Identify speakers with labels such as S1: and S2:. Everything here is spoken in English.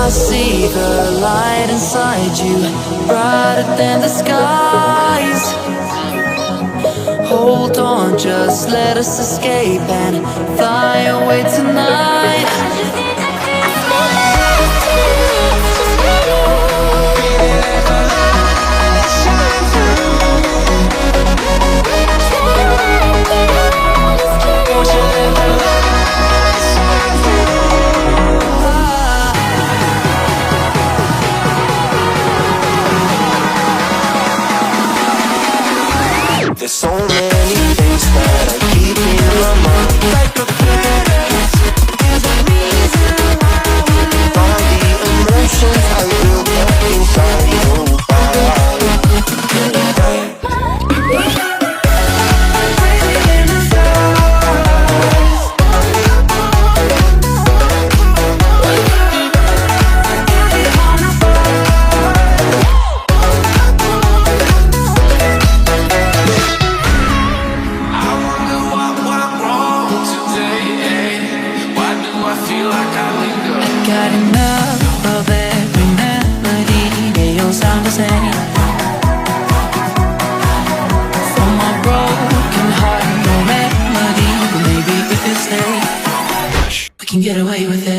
S1: see the light inside you, brighter than the skies. Hold on, just let us escape and fly away tonight.
S2: There's so many things that I keep in my mind, like a past. There's a reason why we find the emotions I built up inside your body.
S1: Got enough of every melody, they all sound the same. For my broken heart, no remedy, but maybe if you stay, we can get away with it.